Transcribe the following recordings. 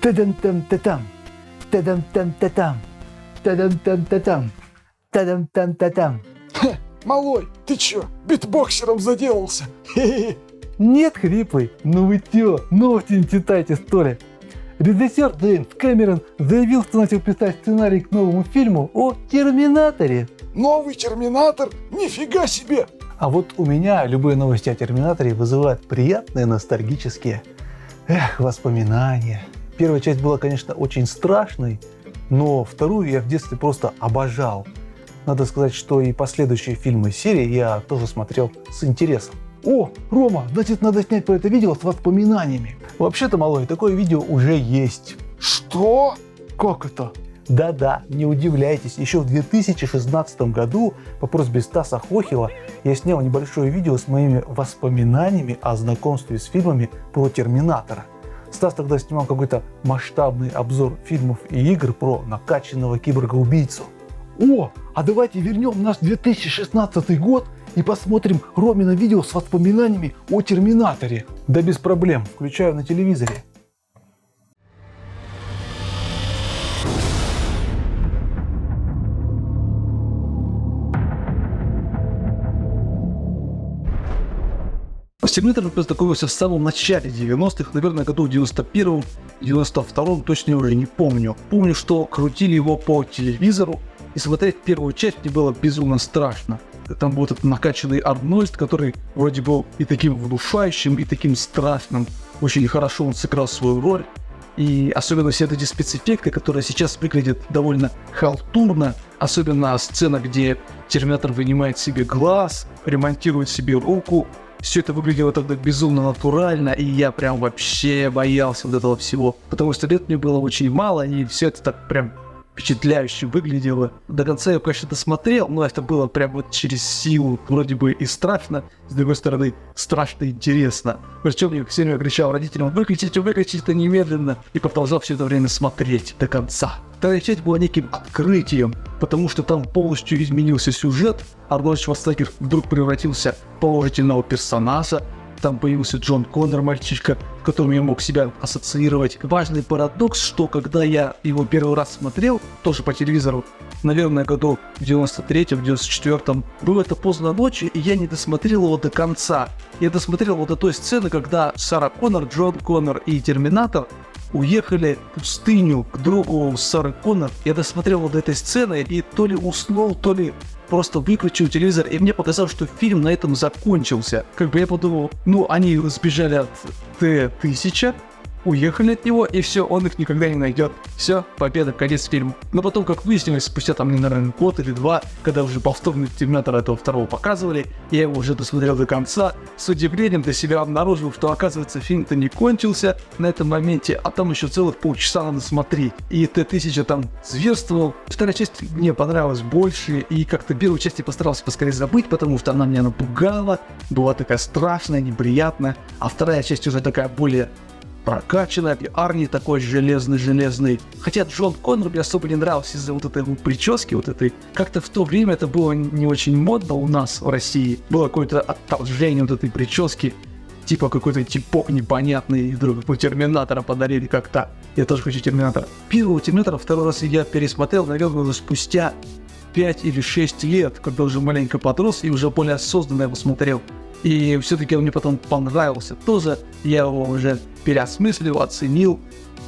Та-дам-там-та-там. Та-дам-там-та-там. Та-дам-там-та-там. Та-дам-там-та-там. Малой, ты чё, битбоксером заделался? Хе-хе. Нет, хриплый, ну вы чё, новости не читайте, что ли? Режиссер Джеймс Кэмерон заявил, что начал писать сценарий к новому фильму о Терминаторе. Новый Терминатор? Нифига себе! А вот у меня любые новости о Терминаторе вызывают приятные ностальгические воспоминания. Первая часть была, конечно, очень страшной, но вторую я в детстве просто обожал. Надо сказать, что и последующие фильмы серии я тоже смотрел с интересом. О, Рома, значит, надо снять про это видео с воспоминаниями. Вообще-то, малой, такое видео уже есть. Что? Как это? Да-да, не удивляйтесь, еще в 2016 году по просьбе Стаса Хохила я снял небольшое видео с моими воспоминаниями о знакомстве с фильмами про Терминатора. Стас тогда снимал какой-то масштабный обзор фильмов и игр про накачанного киборга-убийцу. О, а давайте вернем наш 2016 год и посмотрим Ромино видео с воспоминаниями о Терминаторе. Да без проблем, включаю на телевизоре. С Терминатором познакомился в самом начале 90-х, наверное, году в 91-м, 92-м, точно я уже не помню. Помню, что крутили его по телевизору, и смотреть первую часть мне было безумно страшно. Там был этот накачанный Арнольд, который вроде был и таким внушающим, и таким страшным. Очень хорошо он сыграл свою роль. И особенно все эти спецэффекты, которые сейчас выглядят довольно халтурно. Особенно сцена, где Терминатор вынимает себе глаз, ремонтирует себе руку. Все это выглядело тогда безумно натурально, и я прям вообще боялся вот этого всего. Потому что лет мне было очень мало, и все это так прям впечатляюще выглядело. До конца я, конечно, досмотрел, но это было прям вот через силу. Вроде бы и страшно, с другой стороны, страшно интересно. Причем я все время кричал родителям: выключите это немедленно, и продолжал все это время смотреть до конца. Вторая часть была неким открытием, потому что там полностью изменился сюжет. Арнольд Шварценеггер вдруг превратился в положительного персонажа. Там появился Джон Коннор, мальчишка, с которым я мог себя ассоциировать. Важный парадокс, что когда я его первый раз смотрел, тоже по телевизору, наверное, году в 93-м, 94-м, было это поздно ночью, и я не досмотрел его до конца. Я досмотрел вот до той сцены, когда Сара Коннор, Джон Коннор и Терминатор уехали в пустыню к другу Сары Коннор. Я досмотрел вот до этой сцены и то ли уснул, то ли просто выключил телевизор, и мне показалось, что фильм на этом закончился. Как бы я подумал, ну они сбежали от Т-1000, уехали от него, и все, он их никогда не найдет. Все, победа, конец фильма. Но потом, как выяснилось, спустя там, наверное, год или два, когда уже повторный Терминатор этого второго показывали, я его уже досмотрел до конца, с удивлением для себя обнаружил, что, оказывается, фильм-то не кончился на этом моменте, а там еще целых полчаса надо смотреть. И Т-1000 там зверствовал. Вторая часть мне понравилась больше, и как-то первую часть я постарался поскорее забыть, потому что она меня напугала, была такая страшная, неприятная, а вторая часть уже такая более прокачанный, и Арни такой железный. Хотя Джон Коннор мне особо не нравился из-за вот этой прически, вот этой. Как-то в то время это было не очень модно у нас в России. Было какое-то отторжение вот этой прически. Типа какой-то типок непонятный, и вдруг Терминатора подарили как-то. Я тоже хочу Терминатора. Первого Терминатора второй раз я пересмотрел, наверное, уже спустя 5 или 6 лет, когда уже маленько подрос и уже более осознанно его смотрел. И все-таки он мне потом понравился тоже. Я его уже переосмыслил, оценил.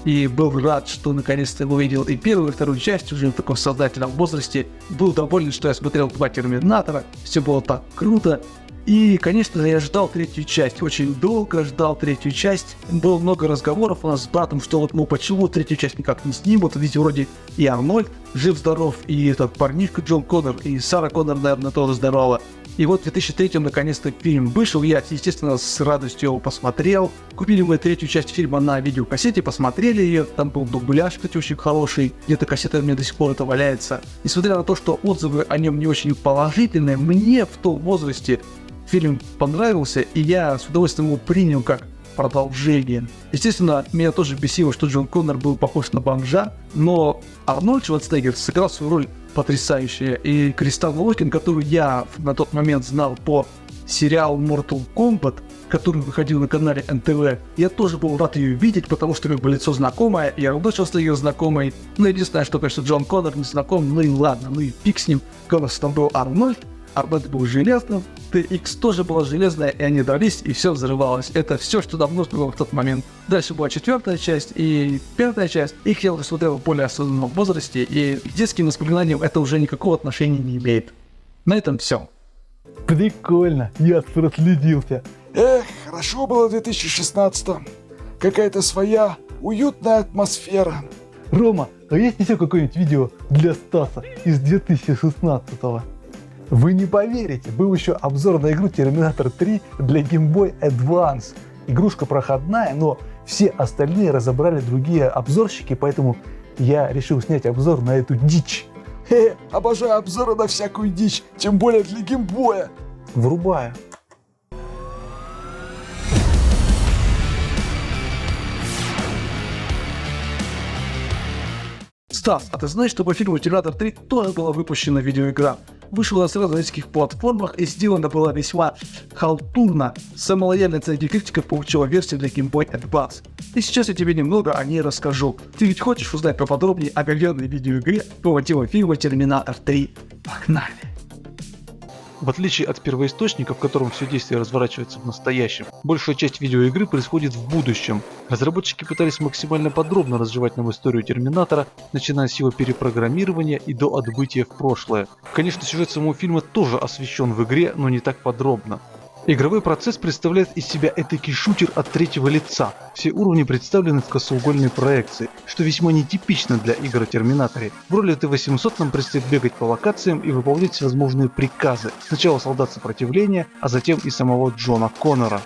И был рад, что наконец-то его увидел и первую, и вторую часть уже в таком сознательном возрасте. Был доволен, что я смотрел 2 Терминатора. Все было так круто. И, конечно же, я ждал третью часть. Очень долго ждал третью часть. Было много разговоров у нас с братом, что вот, ну, почему третью часть никак не снимут. Ведь вроде и Арнольд жив-здоров, и этот парнишка Джон Коннор, и Сара Коннор, наверное, тоже здорова. И вот в 2003-м наконец-то фильм вышел, я, естественно, с радостью его посмотрел. Купили мы третью часть фильма на видеокассете, посмотрели ее, там был дубляж, кстати, очень хороший, где-то кассета у меня до сих пор это валяется. Несмотря на то, что отзывы о нем не очень положительные, мне в том возрасте фильм понравился, и я с удовольствием его принял как продолжение. Естественно, меня тоже бесило, что Джон Коннор был похож на бомжа, но Арнольд Шварценеггер сыграл свою роль потрясающая. И Кристал Уокен, которую я на тот момент знал по сериалу Mortal Kombat, который выходил на канале НТВ. Я тоже был рад ее видеть, потому что как бы лицо знакомое, я равно чувствую ее знакомой. Но единственное, что, конечно, Джон Коннор не знаком, ну и ладно, ну и фиг с ним. Голос там был Арнольд был железным, TX тоже была железная, и они дрались, и все взрывалось. Это все, что давно было в тот момент. Дальше была 4-я часть и 5-я часть. Их я уже смотрел в более осознанном возрасте, и к детским воспоминаниям это уже никакого отношения не имеет. На этом все. Прикольно, я проследился. Эх, хорошо было в 2016-м. Какая-то своя уютная атмосфера. Рома, а есть еще какое-нибудь видео для Стаса из 2016-го? Вы не поверите, был еще обзор на игру Terminator 3 для Game Boy Advance. Игрушка проходная, но все остальные разобрали другие обзорщики, поэтому я решил снять обзор на эту дичь. Обожаю обзоры на всякую дичь, тем более для геймбоя. Врубаю. Стас, а ты знаешь, что по фильму Терминатор 3 тоже была выпущена видеоигра? Вышла на сразу нескольких платформах и сделана была весьма халтурно. Самая лояльная среди критиков получила версию для Game Boy Advance. И сейчас я тебе немного о ней расскажу. Ты ведь хочешь узнать поподробнее о говёрной видеоигре по мотивам фильма Терминатор 3? Погнали! В отличие от первоисточника, в котором все действие разворачивается в настоящем, большая часть видеоигры происходит в будущем. Разработчики пытались максимально подробно разжевать нам историю Терминатора, начиная с его перепрограммирования и до отбытия в прошлое. Конечно, сюжет самого фильма тоже освещен в игре, но не так подробно. Игровой процесс представляет из себя этакий шутер от третьего лица. Все уровни представлены в косоугольной проекции, что весьма нетипично для игр о Терминаторе. В роли Т-800 нам предстоит бегать по локациям и выполнять всевозможные приказы. Сначала солдат сопротивления, а затем и самого Джона Коннора.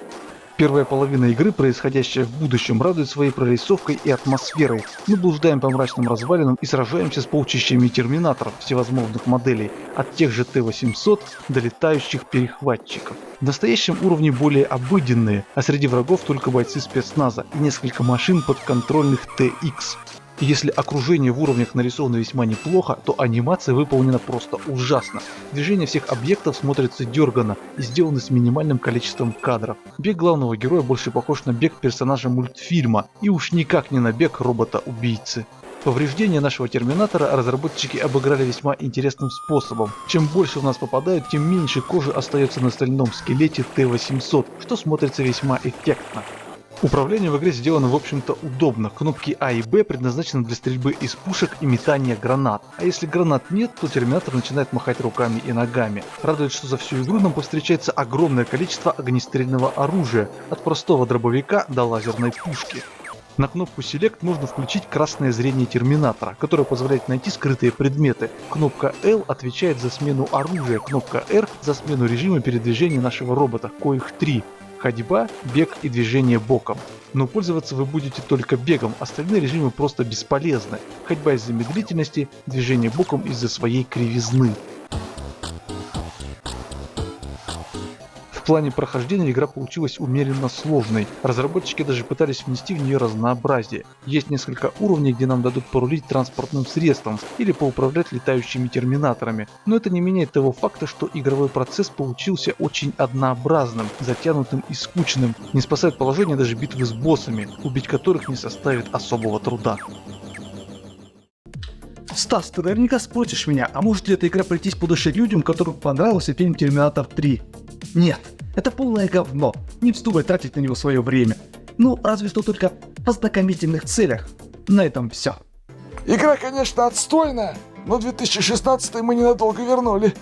Первая половина игры, происходящая в будущем, радует своей прорисовкой и атмосферой. Мы блуждаем по мрачным развалинам и сражаемся с полчищами терминаторов всевозможных моделей, от тех же Т-800 до летающих перехватчиков. В настоящем уровне более обыденные, а среди врагов только бойцы спецназа и несколько машин подконтрольных TX. И если окружение в уровнях нарисовано весьма неплохо, то анимация выполнена просто ужасно. Движения всех объектов смотрятся дерганно и сделаны с минимальным количеством кадров. Бег главного героя больше похож на бег персонажа мультфильма, и уж никак не на бег робота-убийцы. Повреждения нашего Терминатора разработчики обыграли весьма интересным способом. Чем больше в нас попадают, тем меньше кожи остается на стальном скелете Т-800, что смотрится весьма эффектно. Управление в игре сделано в общем-то удобно. Кнопки А и Б предназначены для стрельбы из пушек и метания гранат. А если гранат нет, то Терминатор начинает махать руками и ногами. Радует, что за всю игру нам повстречается огромное количество огнестрельного оружия, от простого дробовика до лазерной пушки. На кнопку Select можно включить красное зрение Терминатора, которое позволяет найти скрытые предметы. Кнопка L отвечает за смену оружия, кнопка R за смену режима передвижения нашего робота, коих 3. Ходьба, бег и движение боком. Но пользоваться вы будете только бегом, остальные режимы просто бесполезны. Ходьба из-за медлительности, движение боком из-за своей кривизны. В плане прохождения игра получилась умеренно сложной. Разработчики даже пытались внести в нее разнообразие. Есть несколько уровней, где нам дадут порулить транспортным средством или поуправлять летающими терминаторами. Но это не меняет того факта, что игровой процесс получился очень однообразным, затянутым и скучным. Не спасает положение даже битвы с боссами, убить которых не составит особого труда. Стас, ты наверняка спросишь меня, а может ли эта игра прийтись по душе людям, которым понравился фильм Терминатор 3? Нет, это полное говно, не вздумай тратить на него свое время. Ну, разве что только в ознакомительных целях. На этом все. Игра, конечно, отстойная, но 2016 мы ненадолго вернули.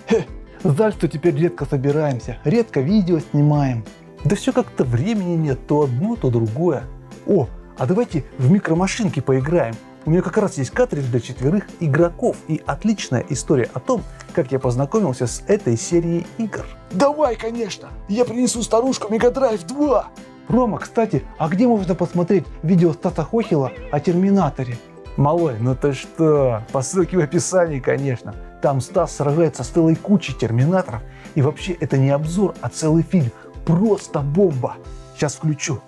Жаль, что теперь редко собираемся, редко видео снимаем. Да все как-то времени нет, то одно, то другое. О, а давайте в микромашинки поиграем. У меня как раз есть картридж для 4 игроков и отличная история о том, как я познакомился с этой серией игр. Давай, конечно, я принесу старушку Mega Drive 2. Рома, кстати, а где можно посмотреть видео Стаса Хохила о Терминаторе? Малой, ну ты что, по ссылке в описании, конечно. Там Стас сражается с целой кучей терминаторов. И вообще это не обзор, а целый фильм. Просто бомба. Сейчас включу.